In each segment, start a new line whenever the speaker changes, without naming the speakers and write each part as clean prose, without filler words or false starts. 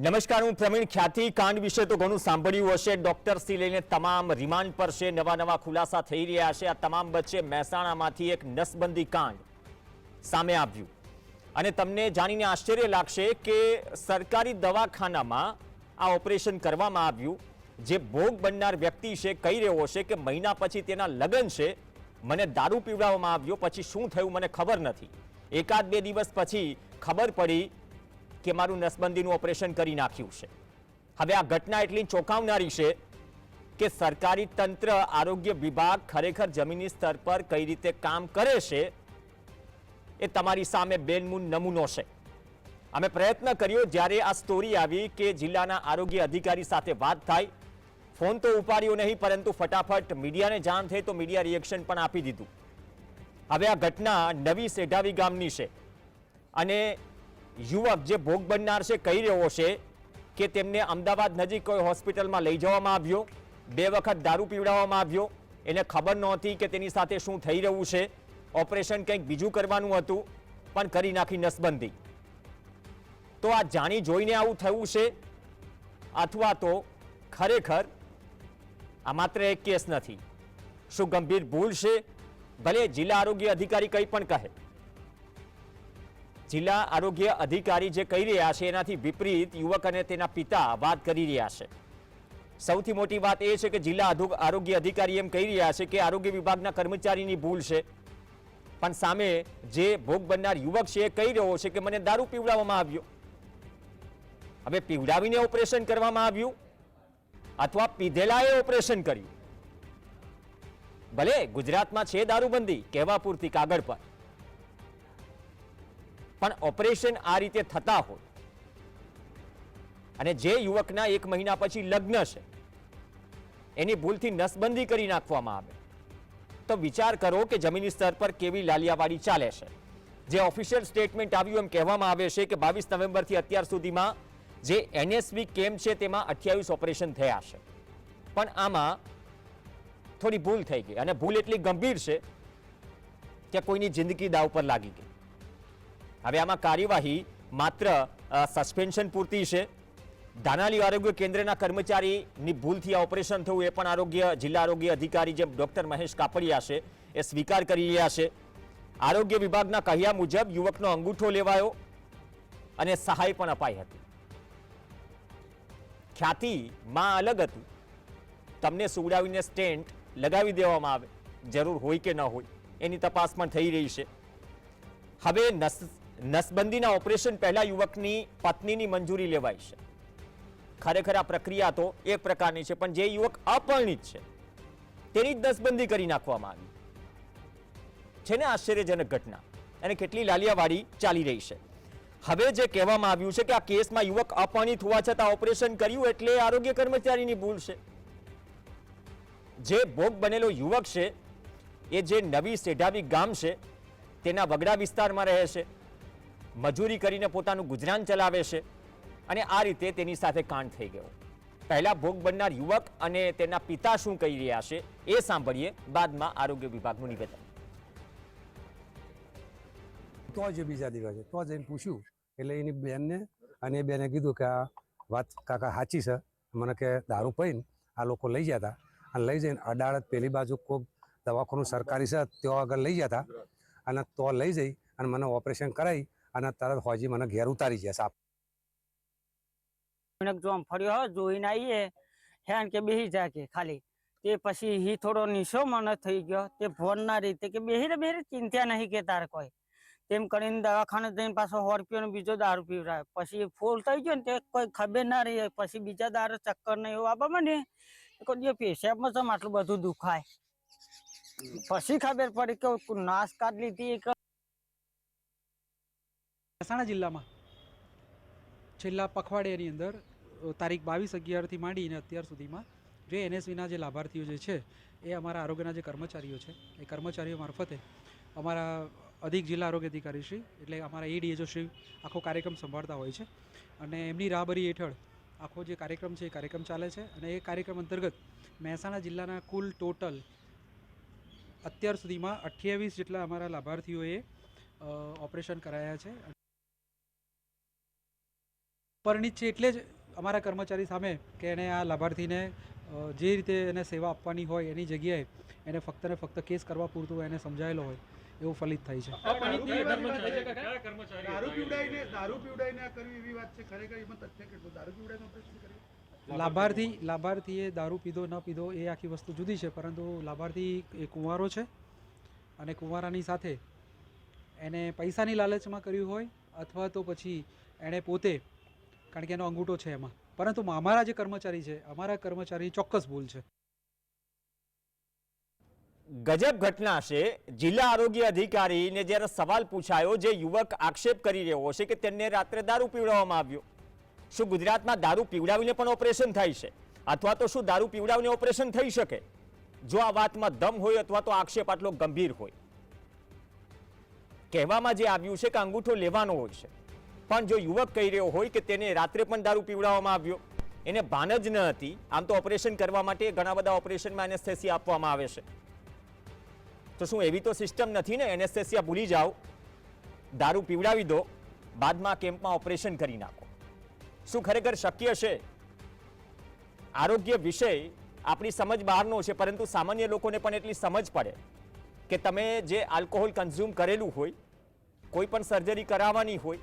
નમસ્કાર, હું પ્રવીણ ખ્યાતિ. કાંડ વિશે તો ઘણું સાંભળ્યું હશે. ડોક્ટરથી લઈને તમામ રિમાન્ડ પર છે, નવા ખુલાસા થઈ રહ્યા છે. આ તમામ વચ્ચે મહેસાણામાંથી એક નસબંધી કાંડ સામે આવ્યું અને તમને જાણીને આશ્ચર્ય લાગશે કે સરકારી દવાખાનામાં આ ઓપરેશન કરવામાં આવ્યું. જે ભોગ બનનાર વ્યક્તિ છે કહી રહ્યો છે કે મહિના પછી તેના લગ્ન છે, મને દારૂ પીવડાવવામાં આવ્યો, પછી શું થયું મને ખબર નથી. એકાદ બે દિવસ પછી ખબર પડી કે મારું નસબંધીનું ઓપરેશન કરી નાખ્યું છે. હવે આ ઘટના એટલી ચોંકાવનારી છે કે સરકારી તંત્ર, આરોગ્ય વિભાગ ખરેખર જમીની સ્તર પર કઈ રીતે કામ કરે છે એ તમારી સામે બેનમૂન નમૂનો છે. અમે પ્રયત્ન કર્યો જ્યારે આ સ્ટોરી આવી કે જિલ્લાના આરોગ્ય અધિકારી સાથે વાત થાય. ફોન તો ઉપાડ્યો નહીં, પરંતુ ફટાફટ મીડિયાને જાણ થઈ તો મીડિયા રિએક્શન પણ આપી દીધું. હવે આ ઘટના નવી સેઢાવી ગામની છે અને યુવક જે ભોગ બનનાર છે કહી રહ્યો છે કે તેમને અમદાવાદ નજીક કોઈ હોસ્પિટલમાં લઈ જવામાં આવ્યો, 2 વખત દારૂ પીવડાવવામાં આવ્યો. એને ખબર નહોતી કે તેની સાથે શું થઈ રહ્યું છે. ઓપરેશન કંઈક બીજું કરવાનું હતું, પણ કરી નાખી નસબંધી. તો આ જાણી જોઈને આવું થયું છે અથવા તો ખરેખર આ માત્ર એક કેસ નથી? શું ગંભીર ભૂલ છે? ભલે જિલ્લા આરોગ્ય અધિકારી કંઈ પણ કહે, જિલ્લા આરોગ્ય અધિકારી જે કહી રહ્યા છે એનાથી વિપરીત યુવક અને તેના પિતા વાત કરી રહ્યા છે. સૌથી મોટી વાત એ છે કે જિલ્લા આરોગ્ય અધિકારી એમ કહી રહ્યા છે કે આરોગ્ય વિભાગના કર્મચારીની ભૂલ છે, પણ સામે જે ભોગ બનનાર યુવક છે એ કહી રહ્યો છે કે મને દારૂ પીવડાવવામાં આવ્યો. હવે પીવડાવીને ઓપરેશન કરવામાં આવ્યું અથવા પીધેલાએ ઓપરેશન કર્યું. ભલે ગુજરાતમાં છે દારૂબંધી કહેવા પૂરતી કાગળ પર, પણ ઓપરેશન આ રીતે થતા હોય અને જે યુવકના 1 મહિના પછી લગ્ન છે એની ભૂલથી નસબંધી કરી નાખવામાં આવે તો વિચાર કરો કે જમીની સ્તર પર કેવી લાલિયાવાડી ચાલે છે. જે ઓફિશિયલ સ્ટેટમેન્ટ આવ્યું એમ કહેવામાં આવે છે કે 22 નવેમ્બરથી અત્યાર સુધીમાં જે NSV કેમ્પ છે તેમાં 28 ઓપરેશન થયા છે, પણ આમાં થોડી ભૂલ થઈ ગઈ અને ભૂલ એટલી ગંભીર છે કે કોઈની જિંદગી દાવ પર લાગી ગઈ. હવે આમાં કાર્યવાહી માત્ર સસ્પેન્શન પૂરતી છે. ધાનાલી આરોગ્ય કેન્દ્રના કર્મચારીની ભૂલથી આ ઓપરેશન થયું એ પણ જિલ્લા આરોગ્ય અધિકારી જે ડોક્ટર મહેશ કાપડિયા છે એ સ્વીકાર કરી રહ્યા છે. આરોગ્ય વિભાગના કહ્યા મુજબ યુવકનો અંગૂઠો લેવાયો અને સહાય પણ અપાઈ હતી. ખ્યાતિમાં અલગ હતું, તમને સુવડાવીને સ્ટેન્ટ લગાવી દેવામાં આવે, જરૂર હોય કે ન હોય એની તપાસ પણ થઈ રહી છે. હવે નસબંધીના ઓપરેશન પહેલા યુવકની પત્નીની મંજૂરી લેવાય છે. ખરેખર આ પ્રક્રિયા તો એક પ્રકારની છે, પણ જે યુવક અપરિણિત છે તેની જ નસબંધી કરી નાખવામાં આવી છે ને. આશ્ચર્યજનક ઘટના અને કેટલી લાલિયાવાડી ચાલી રહી છે. હવે જે કહેવામાં આવ્યું છે કે આ કેસમાં યુવક અપરિણિત હોવા છતાં ઓપરેશન કર્યું એટલે આરોગ્ય કર્મચારીની ભૂલ છે. જે ભોગ બનેલો યુવક છે એ જે નવી સેઢાવી ગામ છે તેના વગડા વિસ્તારમાં રહે છે, મજૂરી કરીને પોતાનું ગુજરાન ચલાવે છે અને આ રીતે તેની સાથે કાંડ થઈ ગયો. પહેલા ભોગ બનનાર યુવક અને તેના પિતા શું કહી રહ્યા છે એ સાંભળીએ, બાદમાં આરોગ્ય વિભાગનું નિવેદન.
તો જ બીજા દિવસે તો જઈને પૂછ્યું એટલે એની બેનને અને એ બેને કીધું કે આ વાત કાકા સાચી છે, મને કે દારૂ પીને આ લોકો લઈ જતા અને લઈ જઈને અડાળત પેલી બાજુ કોઈક દવાખાનું સરકારી છે ત્યાં આગળ લઈ જતા અને તો લઈ જઈ અને મને ઓપરેશન કરાવી અને તરત હોજી મને ઘેર ઉતારી ગયા સાપ.
જોમ ફર્યો જોઈને આવીએ હેન કે બેસી જાય કે ખાલી તે પછી હી થોડો નીશો મને થઈ ગયો તે ફોન ના રીતે કે બેહી ચિંતા નહીં કે તારે કોઈ તેમ કરીને દવાખાને જઈને પાછો 100 રૂપિયાનો બીજો દારૂ પીવડાવે. પછી ફૂલ થઈ ગયો ને તે કોઈ ખબર ના રહી. પછી બીજા દારૂ ચક્કર ને એવું આપવા મને કોઈ પેશાબમાં જમ આટલું બધું દુખાય. પછી ખબર પડી કે નાશ કાઢ લીધી.
મહેસાણા જિલ્લામાં છેલ્લા પખવાડિયાની અંદર તારીખ 22/11થી માંડીને અત્યાર સુધીમાં જે NSVના જે લાભાર્થીઓ જે છે એ અમારા આરોગ્યના જે કર્મચારીઓ છે એ કર્મચારીઓ મારફતે અમારા અધિક જિલ્લા આરોગ્ય અધિકારી શ્રી એટલે અમારા ADHO શ્રી આખો કાર્યક્રમ સંભાળતા હોય છે અને એમની રાહબરી હેઠળ આખો જે કાર્યક્રમ છે એ કાર્યક્રમ ચાલે છે. અને એ કાર્યક્રમ અંતર્ગત મહેસાણા જિલ્લાના કુલ ટોટલ અત્યાર સુધીમાં 28 જેટલા અમારા લાભાર્થીઓએ ઓપરેશન કરાયા છે. પરિણીત છે એટલે જ અમારા કર્મચારી સામે કે એને આ લાભાર્થીને જે રીતે એને સેવા આપવાની હોય એની જગ્યાએ એને ફક્ત ને ફક્ત કેસ કરવા પૂરતું એને સમજાયેલો હોય એવું ફલિત થાય છે. લાભાર્થીએ દારૂ પીધો ન પીધો એ આખી વસ્તુ જુદી છે, પરંતુ લાભાર્થી એ કુંવારો છે અને કુંવારાની સાથે એને પૈસાની લાલચમાં કર્યું હોય અથવા તો પછી એણે પોતે, કારણ કે એનો અંગૂઠો છે એમાં, પરંતુ અમારા જે કર્મચારી છે, અમારા કર્મચારી ચોક્કસ ભૂલ છે.
ગજબ ઘટના છે. જિલ્લા આરોગ્ય અધિકારીને જ્યારે સવાલ પૂછાયો, જે યુવક આક્ષેપ કરી રહ્યો છે કે તેને રાત્રે દારૂ પીવડાવવામાં આવ્યો, શું ગુજરાતમાં દારૂ પીવડાવીને પણ ઓપરેશન થાય છે અથવા તો શું દારૂ પીવડાવીને ઓપરેશન થઈ શકે? જો આ વાતમાં દમ હોય અથવા તો આક્ષેપ આટલો ગંભીર હોય. કહેવામાં જે આવ્યું છે કે અંગૂઠો લેવાનો હોય છે, પણ જો યુવક કહી રહ્યો હોય કે તેને રાત્રે પણ દારૂ પીવડાવવામાં આવ્યો, એને ભાન જ ન હતી. આમ તો ઓપરેશન કરવા માટે ઘણા બધા ઓપરેશનમાં એનેસ્થેસિયા આપવામાં આવે છે, તો શું એવી તો સિસ્ટમ નથી ને? એનેસ્થેસિયા ભૂલી જાઓ, દારૂ પીવડાવી દો, બાદમાં કેમ્પમાં ઓપરેશન કરી નાખો. શું ખરેખર શક્ય છે? આરોગ્ય વિષય આપણી સમજ બહારનો છે, પરંતુ સામાન્ય લોકોને પણ એટલી સમજ પડે કે તમે જે આલ્કોહોલ કન્ઝ્યુમ કરેલું હોય, કોઈ પણ સર્જરી કરાવવાની હોય,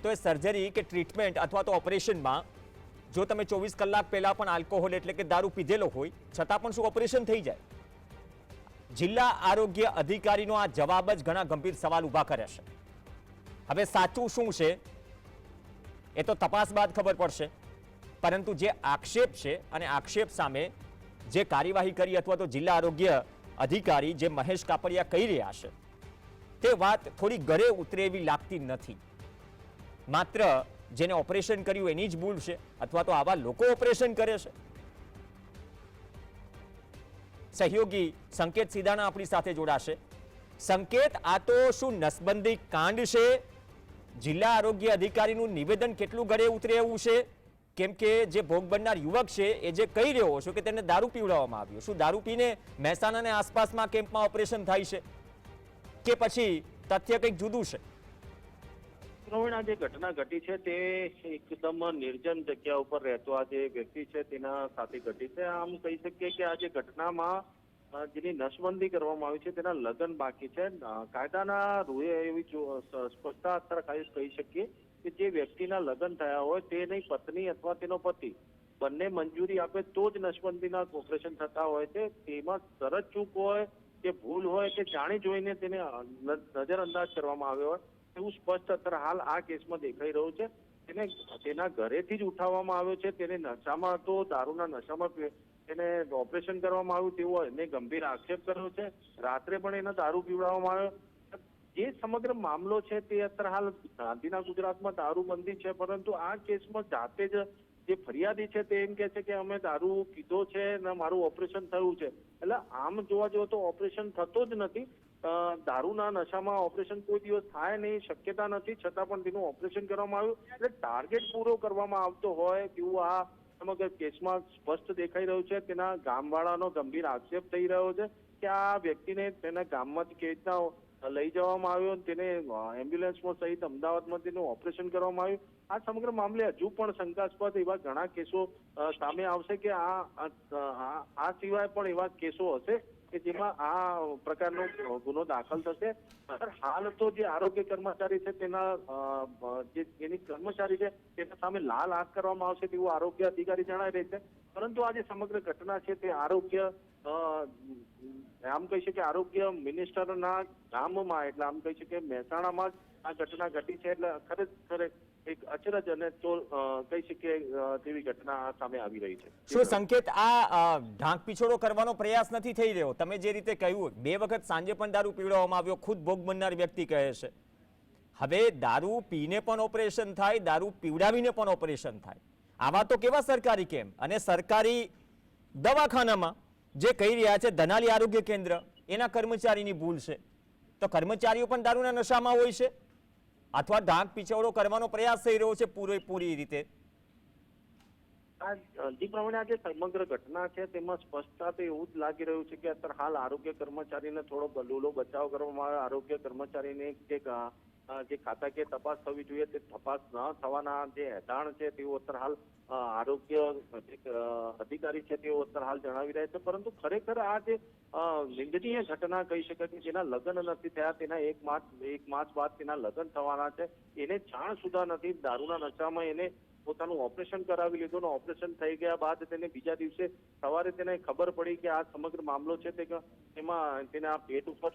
તો એ સર્જરી કે ટ્રીટમેન્ટ અથવા તો ઓપરેશનમાં જો તમે 24 કલાક પહેલા પણ આલ્કોહોલ એટલે કે દારૂ પીધેલો હોય, છતાં પણ શું ઓપરેશન થઈ જાય? જિલ્લા આરોગ્ય અધિકારીનો આ જવાબ જ ઘણા ગંભીર સવાલ ઊભા કરે છે. હવે સાચું શું છે એ તો તપાસ બાદ ખબર પડશે, પરંતુ જે આક્ષેપ છે અને આક્ષેપ સામે જે કાર્યવાહી કરી અથવા તો જિલ્લા આરોગ્ય અધિકારી જે મહેશ કાપડિયા કહી રહ્યા છે, તે વાત થોડી ગળે ઉતરે એવી લાગતી નથી. માત્ર જેને ઓપરેશન કર્યું એની જ ભૂલ છે અથવા તો આવા લોકો ઓપરેશન કરે છે? સહયોગી સંકેત સીધાણા આપણી સાથે જોડાશે. સંકેત, આ તો શું નસબંધી કાંડ છે? જિલ્લા આરોગ્ય અધિકારીનું નિવેદન કેટલું ગળે ઉતરે એવું છે? કેમ કે જે ભોગ બનનાર યુવક છે એ જે કહી રહ્યો છે કે તેને દારૂ પીવડાવવામાં આવ્યો, શું દારૂ પીને મહેસાણા અને આસપાસમાં કેમ્પમાં ઓપરેશન થાય છે કે પછી તથ્ય કંઈક જુદું છે?
પ્રવીણ, આ જે ઘટના ઘટી છે તે એકદમ નિર્જન જગ્યા ઉપર રહેતો આ જે વ્યક્તિ છે તેના સાથે ઘટી છે. આમ કહી શકીએ કે આ જે ઘટનામાં જેની નસબંધી કરવામાં આવી છે તેના લગ્ન બાકી છે. કાયદાના રૂએ એવી સ્પષ્ટતા અત્યારે કહી શકીએ કે જે વ્યક્તિના લગ્ન થયા હોય તેની પત્ની અથવા તેનો પતિ બંને મંજૂરી આપે તો જ નસબંધીના ઓપરેશન થતા હોય છે. તેમાં શરત ચૂક હોય કે ભૂલ હોય કે જાણી જોઈને તેને નજરઅંદાજ કરવામાં આવ્યો હોય એવું સ્પષ્ટ અત્યારે હાલ આ કેસમાં દેખાઈ રહ્યું છે. તેને તેના ઘરેથી જ ઉઠાવવામાં આવ્યો છે. તેને નશામાં હતો, દારૂના નશામાં તેને ઓપરેશન કરવામાં આવ્યું તેવો એને ગંભીર આક્ષેપ કર્યો છે. રાત્રે પણ એને દારૂ પીવડાવવામાં આવ્યો. જે સમગ્ર મામલો છે તે અત્યારે હાલ ગાંધીના ગુજરાતમાં દારૂબંધી છે, પરંતુ આ કેસમાં જાતે જ જે ફરિયાદી છે તે એમ કે છે કે અમે દારૂ પીધો છે ને મારું ઓપરેશન થયું છે. એટલે આમ જોવા જઈએ તો ઓપરેશન થતો જ નથી. દારૂના નશામાં ઓપરેશન કોઈ દિવસ થાય નહીં, શક્યતા નથી, છતાં પણ તેનું ઓપરેશન કરવામાં આવ્યું. એટલે ટાર્ગેટ પૂરો કરવામાં આવતો હોય તેવું આ સમગ્ર કેસમાં સ્પષ્ટ દેખાઈ રહ્યું છે. તેના ગામવાળાનો ગંભીર આક્ષેપ થઈ રહ્યો છે કે આ વ્યક્તિને તેના ગામમાંથી કેવી રીતના લઈ જવામાં આવ્યો, તેને એમ્બ્યુલન્સમાં સહિત અમદાવાદમાં તેનું ઓપરેશન કરવામાં આવ્યું. આ સમગ્ર મામલે હજુ પણ શંકાસ્પદ એવા ઘણા કેસો સામે આવશે કે આ સિવાય પણ એવા કેસો હશે કે જેમાં આ પ્રકારનો ગુનો દાખલ થશે. હાલ તો જે આરોગ્ય કર્મચારી છે તેના જે એની કર્મચારી છે તેના સામે લાલ આંખ કરવામાં આવશે તેવું આરોગ્ય અધિકારી જણાવી રહી છે. પરંતુ આ જે સમગ્ર ઘટના છે તે આરોગ્ય આમ કહી શકીએ આરોગ્ય મિનિસ્ટરના ગામમાં, એટલે આમ કહી શકીએ મહેસાણામાં જ આ ઘટના ઘટી છે. એટલે ખરેખર એક અચરજ અને કહી શકીએ તેવી ઘટના સામે આવી રહી છે.
શું સંકેત, આ ઢાંક પીછોડો કરવાનો પ્રયાસ નથી થઈ રહ્યો? તમે જે રીતે કહ્યું 2 વખત સાંજે પણ દારૂ પીવડાવવામાં આવ્યો, ખુદ ભોગ બનનાર વ્યક્તિ કહે છે. હવે દારૂ પીને પણ ઓપરેશન થાય, દારૂ પીવડાવીને પણ ઓપરેશન થાય, આવા તો કેવા સરકારી કેમ્પ? અને સરકારી દવાખાનામાં જે કહી રહ્યા છે ધનાલી આરોગ્ય કેન્દ્ર, એના કર્મચારીની ભૂલ છે, તો કર્મચારીઓ પણ દારૂના નશામાં હોય છે અથવા ઢાંક પીછોડો કરવાનો પ્રયાસ થઈ રહ્યો છે પૂરી રીતે?
જી પ્રમાણે આ જે સમગ્ર ઘટના છે તેમાં સ્પષ્ટતા તો એવું જ લાગી રહ્યું છે કે અત્યારે હાલ આરોગ્ય કર્મચારીને થોડો લૂલો બચાવ કરવામાં આવ્યો. આરોગ્ય કર્મચારીને એક જે ખાતાકીય તપાસ થવી જોઈએ તે તપાસ ન થવાના જે એધાણ છે તેઓ અત્યારે હાલ આરોગ્ય અધિકારી છે તેઓ અત્યારે હાલ જણાવી રહ્યા છે. પરંતુ ખરેખર આ જે નિંદનીય ઘટના કહી શકાય કે જેના લગ્ન નથી થયા, તેના એક માસ બાદ તેના લગ્ન થવાના છે, એને જાણ સુધા નથી. દારૂના નશામાં એને પોતાનું ઓપરેશન કરાવી લીધું અને ઓપરેશન થઈ ગયા બાદ તેને બીજા દિવસે સવારે તેને ખબર પડી કે આ સમગ્ર મામલો છે તેમાં તેના પેટ ઉપર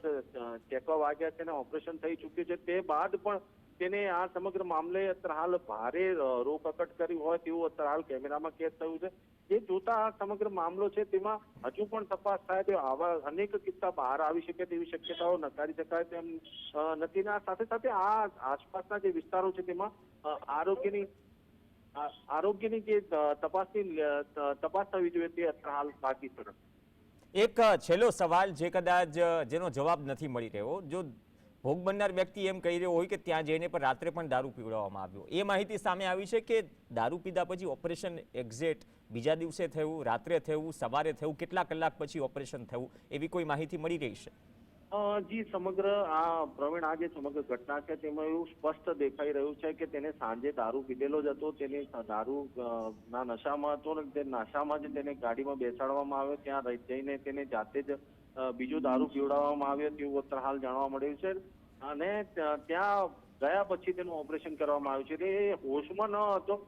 ચેકવા વાગ્યા છે અને ઓપરેશન થઈ ચૂક્યું છે. તે બાદ પણ તેને આ સમગ્ર મામલે અત્યારે હાલ ભારે રોકકટ કરી હોય તેવું અત્યારે હાલ કેમેરામાં કેદ થયું છે. એ જોતા આ સમગ્ર મામલો છે તેમાં હજુ પણ તપાસ થાય તો આવા અનેક કિસ્સા બહાર આવી શકે તેવી શક્યતાઓ નકારી શકાય તેમ નથી. સાથે સાથે આ આસપાસના જે વિસ્તારો છે તેમાં આરોગ્યની જે તપાસ થવી જોઈએ તે અત્યારે હાલ બાકી છે.
એક છેલ્લો સવાલ જે કદાચ જેનો જવાબ નથી મળી રહ્યો, જો ભોગ બનનાર વ્યક્તિ એમ કહી રહ્યો હોય કે ત્યાં જઈને પણ રાત્રે પણ દારૂ પીવડાવવામાં આવ્યો, એ માહિતી સામે આવી છે કે દારૂ પીધા પછી ઓપરેશન એક્ઝેક્ટ બીજા દિવસે થયું, રાત્રે થયું, સવારે થયું, કેટલા કલાક પછી ઓપરેશન થયું, એવી કોઈ માહિતી મળી રહી છે?
જી, સમગ્ર આ પ્રવીણ આ જે સમગ્ર ઘટના છે તેમાં એવું સ્પષ્ટ દેખાઈ રહ્યું છે કે તેને સાંજે દારૂ પીધેલો જ હતો, તેને દારૂ ના નશામાં હતો ને તે નશામાં જ તેને ગાડીમાં બેસાડવામાં આવ્યો, ત્યાં જઈને તેને જાતે જ બીજો દારૂ પીવડાવવામાં આવ્યો તેવું અત્યારે હાલ જાણવા મળ્યું છે. અને ત્યાં ગયા પછી તેનું ઓપરેશન કરવામાં આવ્યું છે. એ હોશમાં ન હતો,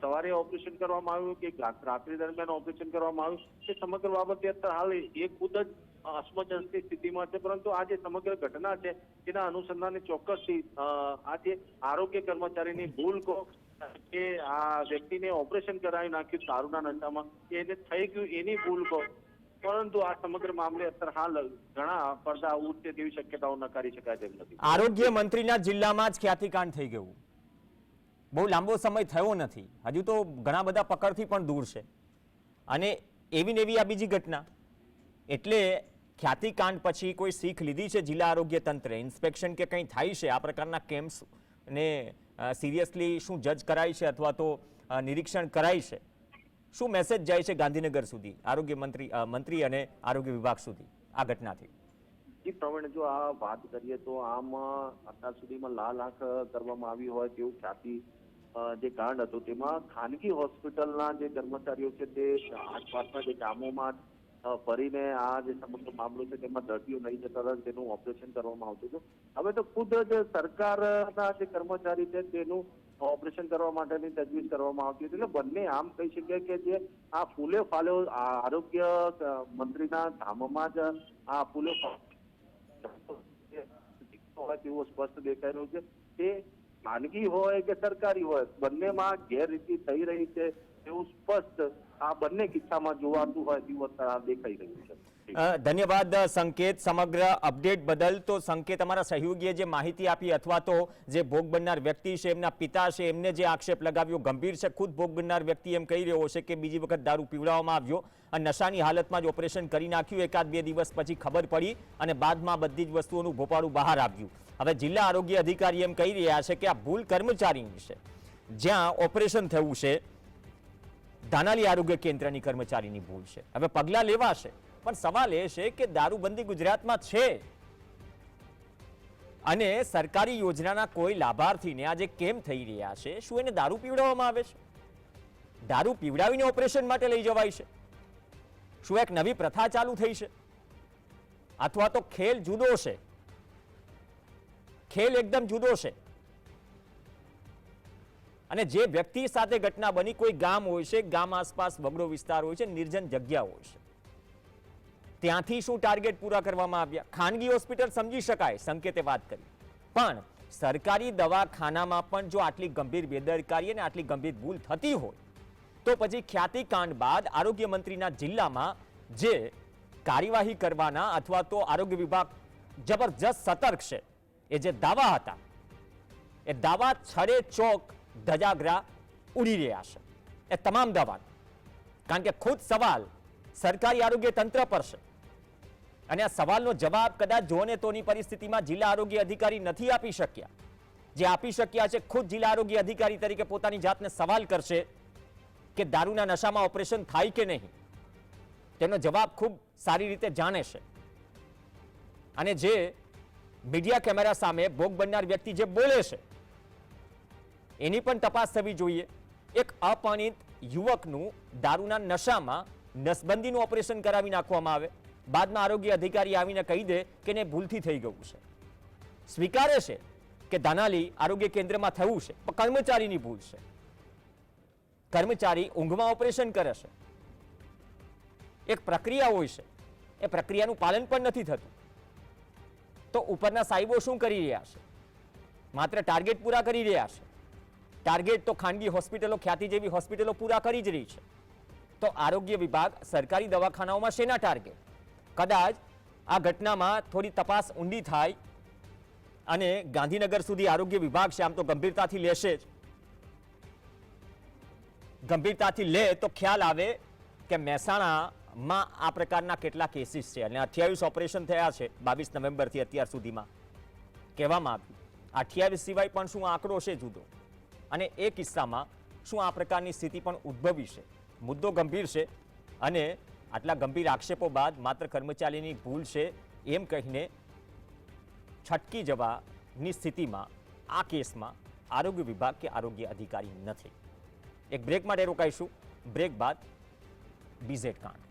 સવારે ઓપરેશન કરવામાં આવ્યું કે રાત્રિ દરમિયાન ઓપરેશન કરવામાં આવ્યું તે સમગ્ર બાબતે અત્યારે હાલ એ ખુદ જ અસમંજસની સ્થિતિમાં છે. પરંતુ આ જે સમગ્ર ઘટના છે તેના અનુસંધાને ચોક્કસથી આ જે આરોગ્ય કર્મચારીની ભૂલ કહો કે આ વ્યક્તિને ઓપરેશન કરાવી નાખ્યું દારૂના નશામાં, એને થઈ ગયું એની ભૂલ કહો, પરંતુ આ સમગ્ર મામલે અત્યારે હાલ ઘણા પડદા ઉઠશે તેવી શક્યતાઓ નકારી શકાય તેમ નથી.
આરોગ્ય મંત્રીના જિલ્લામાં જ ખ્યાતિકાંડ થઈ ગયું, બહુ લાંબો સમય થયો નથી, હજુ તો ઘણા બધા પકડથી પણ દૂર છે, અને એવી ને એવી આ બીજી ઘટના. એટલે ખ્યાતિકાંડ પછી કોઈ શીખ લીધી છે જિલ્લા આરોગ્ય તંત્રે? ઇન્સ્પેક્શન કે કંઈ થાય છે આ પ્રકારના કેમ્પ્સ ને સિરિયસલી શું જજ કરાય છે અથવા તો નિરીક્ષણ કરાય છે? શું મેસેજ જાય છે ગાંધીનગર સુધી, આરોગ્ય મંત્રી અને આરોગ્ય વિભાગ સુધી આ ઘટનાથી?
જી પ્રવીણ, જો આ વાત કરીએ તો આમ અત્યાર સુધીમાં લાલ આંખ કરવામાં આવી હોય તેવું ખ્યાતિ જે કાંડ હતું તેમાં ખાનગી હોસ્પિટલના જે કર્મચારીઓ છે તે આસપાસના જે ગામોમાં ફરીને આ જે સમગ્ર મામલો છે તેમાં દર્દીઓ નહીં જતા હતા તેનું ઓપરેશન કરવામાં આવતું હતું. હવે તો ખુદ જ સરકારના જે કર્મચારી છે તેનું ઓપરેશન કરવા માટેની તજવીજ કરવામાં આવતી હતી. એટલે બંને આમ કહી શકીએ કે જે આ ફૂલે ફાલે આરોગ્ય મંત્રીના ધામમાં જ આ ફૂલે હોય તેવું સ્પષ્ટ દેખાઈ રહ્યું છે. તે ખાનગી હોય કે સરકારી હોય, બંનેમાં ગેરરીતિ થઈ રહી છે એવું સ્પષ્ટ આ બંને કિસ્સામાં જોવાતું હોય તેવું દેખાઈ રહ્યું છે.
ધન્યવાદ સંકેત સમગ્ર અપડેટ બદલ. તો સંકેત, અમારા સહયોગીએ જે માહિતી આપી અથવા તો જે ભોગ બનનાર વ્યક્તિ છે એમના પિતા છે એમને જે આક્ષેપ લગાવ્યો ગંભીર છે. ખુદ ભોગ બનનાર વ્યક્તિ એમ કહી રહ્યો છે કે બીજી વખત દારૂ પીવડાવવામાં આવ્યો અને નશાની હાલતમાં જ ઓપરેશન કરી નાખ્યું. એકાદ બે દિવસ પછી ખબર પડી અને બાદમાં બધી જ વસ્તુઓનું ભોપાળું બહાર આવ્યું. હવે જિલ્લા આરોગ્ય અધિકારી એમ કહી રહ્યા છે કે આ ભૂલ કર્મચારીની છે, જ્યાં ઓપરેશન થયું છે ધાનાલી આરોગ્ય કેન્દ્રની કર્મચારીની ભૂલ છે. હવે પગલાં લેવાશે, પણ સવાલ એ છે કે દારૂબંધી ગુજરાતમાં છે અને સરકારી યોજનાના કોઈ લાભાર્થીને આજે કેમ થઈ રહ્યા છે, શું એને દારૂ પીવડાવવામાં આવે છે? દારૂ પીવડાવીને ઓપરેશન માટે લઈ જવાય છે? શું એક નવી પ્રથા ચાલુ થઈ છે? અથવા તો ખેલ જુદો છે? ખેલ એકદમ જુદો છે. અને જે વ્યક્તિ સાથે ઘટના બની, કોઈ ગામ હોય છે, ગામ આસપાસ બગડો વિસ્તાર હોય છે, નિર્જન જગ્યા હોય છે, ત્યાંથી શું ટાર્ગેટ પૂરા કરવામાં આવ્યા? ખાનગી હોસ્પિટલ સમજી શકાય, સંકેતે વાત કરી, પણ સરકારી દવાખાનામાં પણ જો આટલી ગંભીર બેદરકારી અને આટલી ગંભીર ભૂલ થતી હોય તો પછી ખ્યાતિકાંડ બાદ આરોગ્ય મંત્રીના જિલ્લામાં જે કાર્યવાહી કરવાના અથવા તો આરોગ્ય વિભાગ જબરજસ્ત સતર્ક છે, એ જે દાવા હતા એ દાવા છડે ચોક ધજાગરા ઉડી રહ્યા છે. એ તમામ દાવા, કારણ કે ખુદ સવાલ સરકારી આરોગ્ય તંત્ર પર છે અને આ સવાલનો જવાબ કદાચ જોને તોની પરિસ્થિતિમાં જિલ્લા આરોગ્ય અધિકારી નથી આપી શક્યા. જે આપી શક્યા છે ખુદ જિલ્લા આરોગ્ય અધિકારી તરીકે પોતાની જાતને સવાલ કરશે કે દારૂના નશામાં ઓપરેશન થાય કે નહીં, તેનો જવાબ ખૂબ સારી રીતે જાણે છે. અને જે મીડિયા કેમેરા સામે ભોગ બનનાર વ્યક્તિ જે બોલે છે એની પણ તપાસ થવી જોઈએ. એક અપરિણિત યુવકનું દારૂના નશામાં નસબંધીનું ઓપરેશન કરાવી નાખવામાં આવે, બાદમાં આરોગ્ય અધિકારી આવીને કહી દે કે એને ભૂલથી થઈ ગયું છે. સ્વીકારે છે કે ધાનાલી આરોગ્ય કેન્દ્રમાં થયું છે, પણ કર્મચારીની ભૂલ છે. કર્મચારી ઊંઘમાં ઓપરેશન કરે છે. એક પ્રક્રિયા હોય છે, એ પ્રક્રિયાનું પાલન પણ નથી થતું. તો ઉપરના સાહેબો શું કરી રહ્યા છે? માત્ર ટાર્ગેટ પૂરા કરી રહ્યા છે. ટાર્ગેટ તો ખાનગી હોસ્પિટલો, ખ્યાતિ જેવી હોસ્પિટલો પૂરા કરી જ રહી છે. તો આરોગ્ય વિભાગ સરકારી દવાખાનાઓમાં શેના ટાર્ગેટ? કદાચ આ ઘટનામાં થોડી તપાસ ઊંડી થાય અને ગાંધીનગર સુધી આરોગ્ય વિભાગ છે આમ તો ગંભીરતાથી લેશે જ. ગંભીરતાથી લે તો ખ્યાલ આવે કે મહેસાણામાં આ પ્રકારના કેટલા કેસીસ છે અને 28 ઓપરેશન થયા છે 22 નવેમ્બરથી અત્યાર સુધીમાં કહેવામાં આવ્યું. 28 સિવાય પણ શું આંકડો છે જુદો? અને એ કિસ્સામાં શું આ પ્રકારની સ્થિતિ પણ ઉદ્ભવી છે? મુદ્દો ગંભીર છે અને આટલા ગંભીર આક્ષેપો બાદ માત્ર કર્મચારીની ભૂલ છે એમ કહીને છટકી જવાની સ્થિતિમાં આ કેસમાં આરોગ્ય વિભાગ કે આરોગ્ય અધિકારી નથી. એક બ્રેક માટે રોકાઈશું. બ્રેક બાદ બીઝેડ કાંડ.